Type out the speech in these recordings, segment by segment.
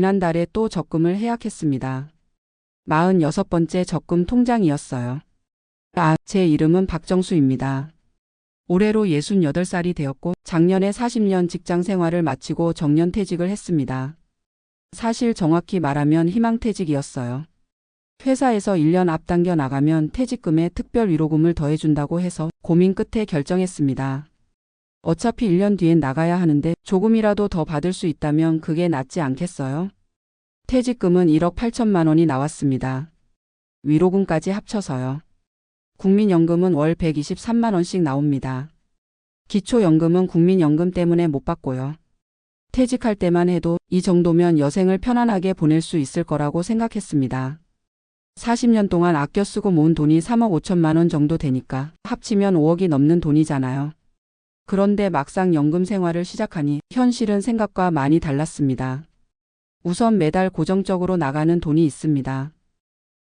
지난달에 또 적금을 해약했습니다. 46번째 적금 통장이었어요. 제 이름은 박정수입니다. 올해로 68살이 되었고 작년에 40년 직장 생활을 마치고 정년퇴직을 했습니다. 사실 정확히 말하면 희망퇴직이었어요. 회사에서 1년 앞당겨 나가면 퇴직금에 특별 위로금을 더해준다고 해서 고민 끝에 결정했습니다. 어차피 1년 뒤엔 나가야 하는데 조금이라도 더 받을 수 있다면 그게 낫지 않겠어요? 퇴직금은 1억 8천만 원이 나왔습니다. 위로금까지 합쳐서요. 국민연금은 월 123만 원씩 나옵니다. 기초연금은 국민연금 때문에 못 받고요. 퇴직할 때만 해도 이 정도면 여생을 편안하게 보낼 수 있을 거라고 생각했습니다. 40년 동안 아껴 쓰고 모은 돈이 3억 5천만 원 정도 되니까 합치면 5억이 넘는 돈이잖아요. 그런데 막상 연금 생활을 시작하니 현실은 생각과 많이 달랐습니다. 우선 매달 고정적으로 나가는 돈이 있습니다.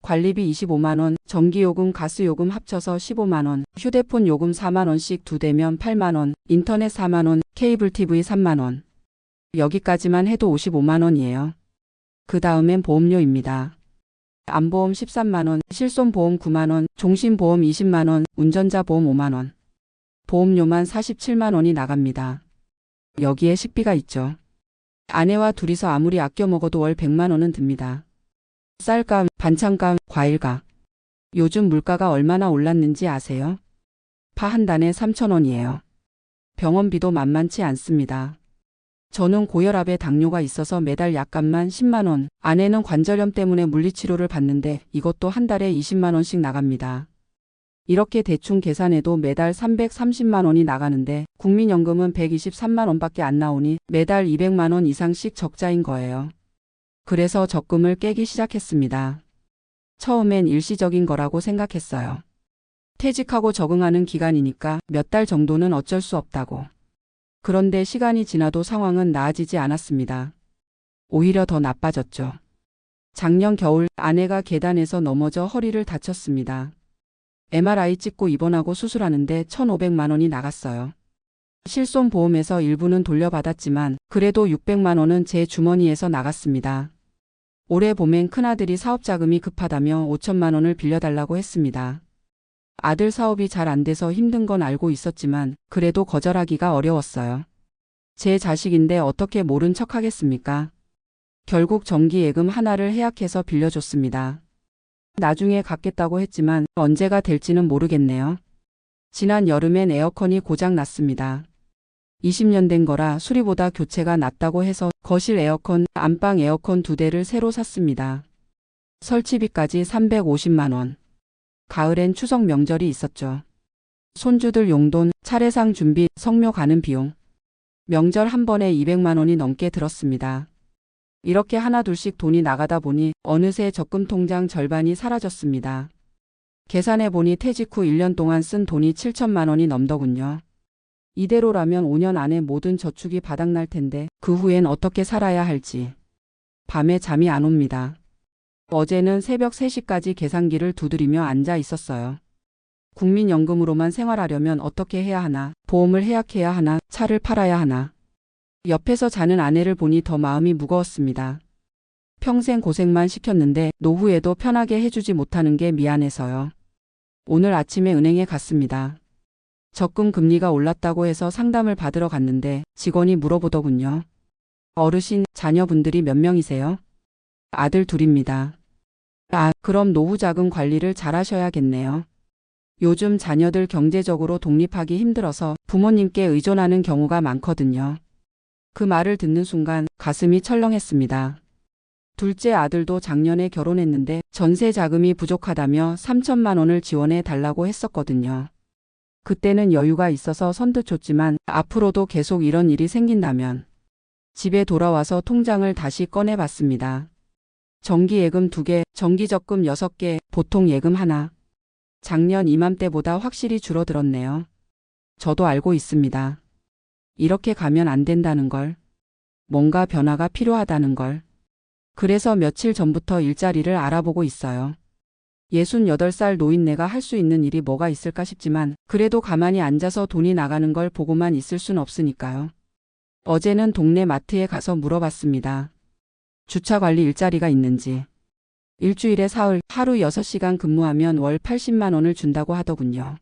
관리비 25만 원, 전기요금, 가스요금 합쳐서 15만 원, 휴대폰 요금 4만 원씩 2대면 8만 원, 인터넷 4만 원, 케이블 TV 3만 원. 여기까지만 해도 55만 원이에요. 그 다음엔 보험료입니다. 안보험 13만 원, 실손보험 9만 원, 종신보험 20만 원, 운전자 보험 5만 원. 보험료만 47만 원이 나갑니다. 여기에 식비가 있죠. 아내와 둘이서 아무리 아껴 먹어도 월 100만 원은 듭니다. 쌀값, 반찬값, 과일값. 요즘 물가가 얼마나 올랐는지 아세요? 파 한 단에 3천 원이에요. 병원비도 만만치 않습니다. 저는 고혈압에 당뇨가 있어서 매달 약값만 10만 원, 아내는 관절염 때문에 물리치료를 받는데 이것도 한 달에 20만 원씩 나갑니다. 이렇게 대충 계산해도 매달 330만 원이 나가는데 국민연금은 123만 원밖에 안 나오니 매달 200만 원 이상씩 적자인 거예요. 그래서 적금을 깨기 시작했습니다. 처음엔 일시적인 거라고 생각했어요. 퇴직하고 적응하는 기간이니까 몇 달 정도는 어쩔 수 없다고. 그런데 시간이 지나도 상황은 나아지지 않았습니다. 오히려 더 나빠졌죠. 작년 겨울 아내가 계단에서 넘어져 허리를 다쳤습니다. MRI 찍고 입원하고 수술하는데 1,500만 원이 나갔어요. 실손보험에서 일부는 돌려받았지만 그래도 600만 원은 제 주머니에서 나갔습니다. 올해 봄엔 큰아들이 사업자금이 급하다며 5천만 원을 빌려달라고 했습니다. 아들 사업이 잘 안 돼서 힘든 건 알고 있었지만 그래도 거절하기가 어려웠어요. 제 자식인데 어떻게 모른 척 하겠습니까? 결국 정기예금 하나를 해약해서 빌려줬습니다. 나중에 갚겠다고 했지만 언제가 될지는 모르겠네요. 지난 여름엔 에어컨이 고장 났습니다. 20년 된 거라 수리보다 교체가 낫다고 해서 거실 에어컨, 안방 에어컨 2대를 새로 샀습니다. 설치비까지 350만 원. 가을엔 추석 명절이 있었죠. 손주들 용돈, 차례상 준비, 성묘 가는 비용. 명절 한 번에 200만 원이 넘게 들었습니다. 이렇게 하나둘씩 돈이 나가다 보니 어느새 적금 통장 절반이 사라졌습니다. 계산해보니 퇴직 후 1년 동안 쓴 돈이 7천만 원이 넘더군요. 이대로라면 5년 안에 모든 저축이 바닥날 텐데 그 후엔 어떻게 살아야 할지. 밤에 잠이 안 옵니다. 어제는 새벽 3시까지 계산기를 두드리며 앉아 있었어요. 국민연금으로만 생활하려면 어떻게 해야 하나, 보험을 해약해야 하나, 차를 팔아야 하나. 옆에서 자는 아내를 보니 더 마음이 무거웠습니다. 평생 고생만 시켰는데 노후에도 편하게 해주지 못하는 게 미안해서요. 오늘 아침에 은행에 갔습니다. 적금 금리가 올랐다고 해서 상담을 받으러 갔는데 직원이 물어보더군요. 어르신, 자녀분들이 몇 명이세요? 아들 둘입니다. 그럼 노후자금 관리를 잘 하셔야겠네요. 요즘 자녀들 경제적으로 독립하기 힘들어서 부모님께 의존하는 경우가 많거든요. 그 말을 듣는 순간 가슴이 철렁했습니다. 둘째 아들도 작년에 결혼했는데 전세 자금이 부족하다며 3천만 원을 지원해 달라고 했었거든요. 그때는 여유가 있어서 선뜻 줬지만 앞으로도 계속 이런 일이 생긴다면 집에 돌아와서 통장을 다시 꺼내봤습니다. 정기예금 2개, 정기적금 6개, 보통예금 하나. 작년 이맘때보다 확실히 줄어들었네요. 저도 알고 있습니다. 이렇게 가면 안 된다는 걸. 뭔가 변화가 필요하다는 걸. 그래서 며칠 전부터 일자리를 알아보고 있어요. 68살 노인네가 할 수 있는 일이 뭐가 있을까 싶지만 그래도 가만히 앉아서 돈이 나가는 걸 보고만 있을 순 없으니까요. 어제는 동네 마트에 가서 물어봤습니다. 주차 관리 일자리가 있는지. 일주일에 사흘, 하루 6시간 근무하면 월 80만 원을 준다고 하더군요.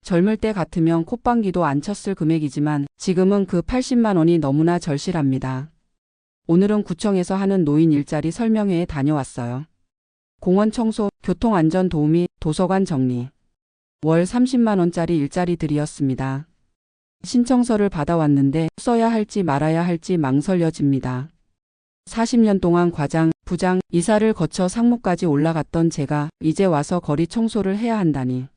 젊을 때 같으면 콧방귀도 안 쳤을 금액이지만 지금은 그 80만 원이 너무나 절실합니다. 오늘은 구청에서 하는 노인 일자리 설명회에 다녀왔어요. 공원 청소, 교통안전 도우미, 도서관 정리. 월 30만 원짜리 일자리들이었습니다. 신청서를 받아왔는데 써야 할지 말아야 할지 망설여집니다. 40년 동안 과장, 부장, 이사를 거쳐 상무까지 올라갔던 제가 이제 와서 거리 청소를 해야 한다니.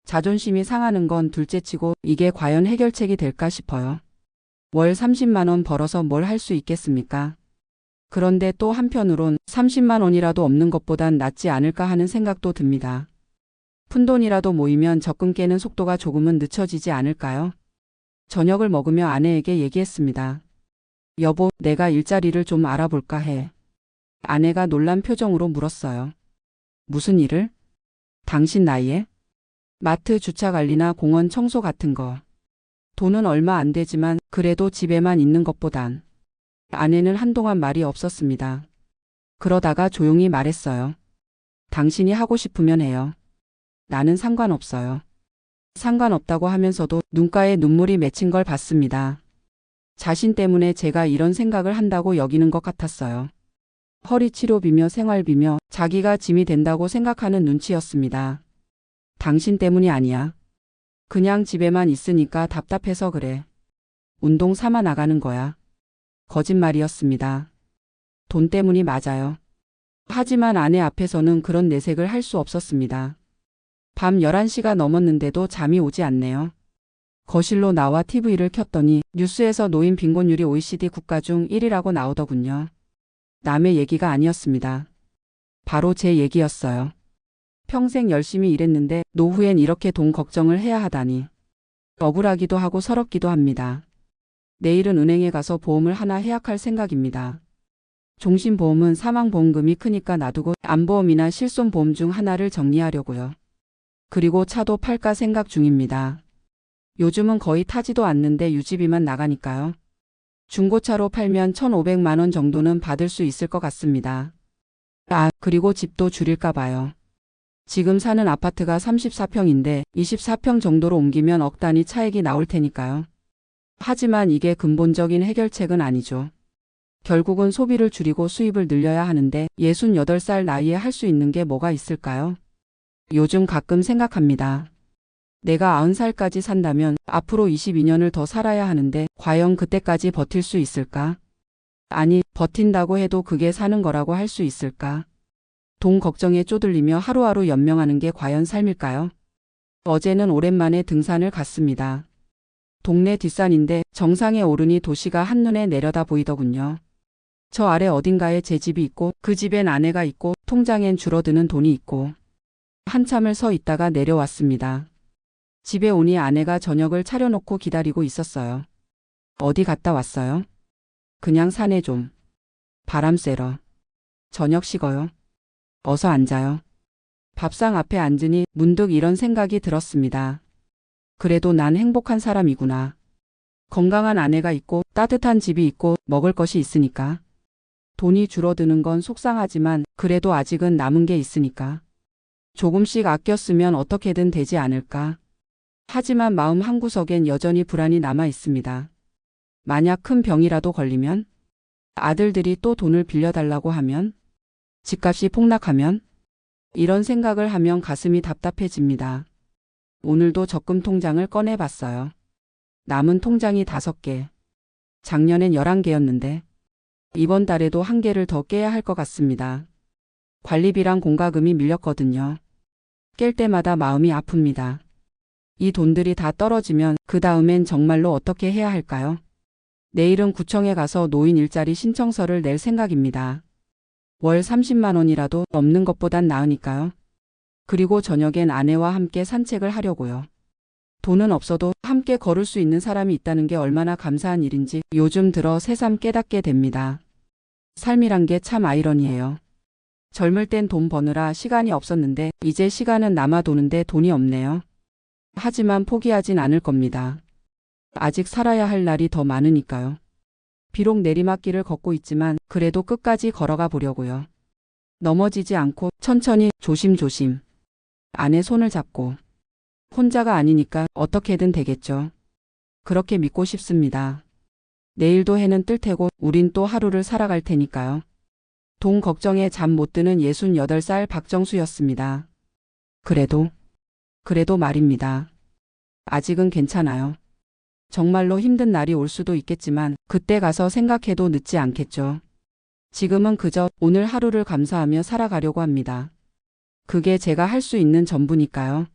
자존심이 상하는 건 둘째치고 이게 과연 해결책이 될까 싶어요. 월 30만 원 벌어서 뭘 할 수 있겠습니까? 그런데 또 한편으론 30만 원이라도 없는 것보단 낫지 않을까 하는 생각도 듭니다. 푼돈이라도 모이면 적금 깨는 속도가 조금은 늦춰지지 않을까요? 저녁을 먹으며 아내에게 얘기했습니다. 여보, 내가 일자리를 좀 알아볼까 해. 아내가 놀란 표정으로 물었어요. 무슨 일을? 당신 나이에? 마트 주차 관리나 공원 청소 같은 거. 돈은 얼마 안 되지만 그래도 집에만 있는 것보단. 아내는 한동안 말이 없었습니다. 그러다가 조용히 말했어요. 당신이 하고 싶으면 해요. 나는 상관없어요. 상관없다고 하면서도 눈가에 눈물이 맺힌 걸 봤습니다. 자신 때문에 제가 이런 생각을 한다고 여기는 것 같았어요. 허리 치료비며 생활비며 자기가 짐이 된다고 생각하는 눈치였습니다. 당신 때문이 아니야. 그냥 집에만 있으니까 답답해서 그래. 운동 삼아 나가는 거야. 거짓말이었습니다. 돈 때문이 맞아요. 하지만 아내 앞에서는 그런 내색을 할 수 없었습니다. 밤 11시가 넘었는데도 잠이 오지 않네요. 거실로 나와 TV를 켰더니 뉴스에서 노인 빈곤율이 OECD 국가 중 1위라고 나오더군요. 남의 얘기가 아니었습니다. 바로 제 얘기였어요. 평생 열심히 일했는데 노후엔 이렇게 돈 걱정을 해야 하다니. 억울하기도 하고 서럽기도 합니다. 내일은 은행에 가서 보험을 하나 해약할 생각입니다. 종신보험은 사망보험금이 크니까 놔두고 안보험이나 실손보험 중 하나를 정리하려고요. 그리고 차도 팔까 생각 중입니다. 요즘은 거의 타지도 않는데 유지비만 나가니까요. 중고차로 팔면 1,500만 원 정도는 받을 수 있을 것 같습니다. 그리고 집도 줄일까 봐요. 지금 사는 아파트가 34평인데 24평 정도로 옮기면 억 단위 차익이 나올 테니까요. 하지만 이게 근본적인 해결책은 아니죠. 결국은 소비를 줄이고 수입을 늘려야 하는데 68살 나이에 할 수 있는 게 뭐가 있을까요? 요즘 가끔 생각합니다. 내가 90살까지 산다면 앞으로 22년을 더 살아야 하는데 과연 그때까지 버틸 수 있을까? 아니, 버틴다고 해도 그게 사는 거라고 할 수 있을까? 돈 걱정에 쪼들리며 하루하루 연명하는 게 과연 삶일까요? 어제는 오랜만에 등산을 갔습니다. 동네 뒷산인데 정상에 오르니 도시가 한눈에 내려다 보이더군요. 저 아래 어딘가에 제 집이 있고 그 집엔 아내가 있고 통장엔 줄어드는 돈이 있고. 한참을 서 있다가 내려왔습니다. 집에 오니 아내가 저녁을 차려놓고 기다리고 있었어요. 어디 갔다 왔어요? 그냥 산에 좀. 바람 쐬러. 저녁 식어요. 어서 앉아요. 밥상 앞에 앉으니 문득 이런 생각이 들었습니다. 그래도 난 행복한 사람이구나. 건강한 아내가 있고 따뜻한 집이 있고 먹을 것이 있으니까. 돈이 줄어드는 건 속상하지만 그래도 아직은 남은 게 있으니까. 조금씩 아껴 쓰면 어떻게든 되지 않을까. 하지만 마음 한구석엔 여전히 불안이 남아 있습니다. 만약 큰 병이라도 걸리면? 아들들이 또 돈을 빌려달라고 하면? 집값이 폭락하면? 이런 생각을 하면 가슴이 답답해집니다. 오늘도 적금 통장을 꺼내봤어요. 남은 통장이 5개. 작년엔 11개였는데 이번 달에도 1개를 더 깨야 할 것 같습니다. 관리비랑 공과금이 밀렸거든요. 깰 때마다 마음이 아픕니다. 이 돈들이 다 떨어지면 그 다음엔 정말로 어떻게 해야 할까요? 내일은 구청에 가서 노인 일자리 신청서를 낼 생각입니다. 월 30만 원이라도 넘는 것보단 나으니까요. 그리고 저녁엔 아내와 함께 산책을 하려고요. 돈은 없어도 함께 걸을 수 있는 사람이 있다는 게 얼마나 감사한 일인지 요즘 들어 새삼 깨닫게 됩니다. 삶이란 게 참 아이러니해요. 젊을 땐 돈 버느라 시간이 없었는데 이제 시간은 남아 도는데 돈이 없네요. 하지만 포기하진 않을 겁니다. 아직 살아야 할 날이 더 많으니까요. 비록 내리막길을 걷고 있지만 그래도 끝까지 걸어가 보려고요. 넘어지지 않고 천천히 조심조심. 아내 손을 잡고. 혼자가 아니니까 어떻게든 되겠죠. 그렇게 믿고 싶습니다. 내일도 해는 뜰 테고 우린 또 하루를 살아갈 테니까요. 돈 걱정에 잠 못 드는 68살 박정수였습니다. 그래도 말입니다. 아직은 괜찮아요. 정말로 힘든 날이 올 수도 있겠지만 그때 가서 생각해도 늦지 않겠죠. 지금은 그저 오늘 하루를 감사하며 살아가려고 합니다. 그게 제가 할 수 있는 전부니까요.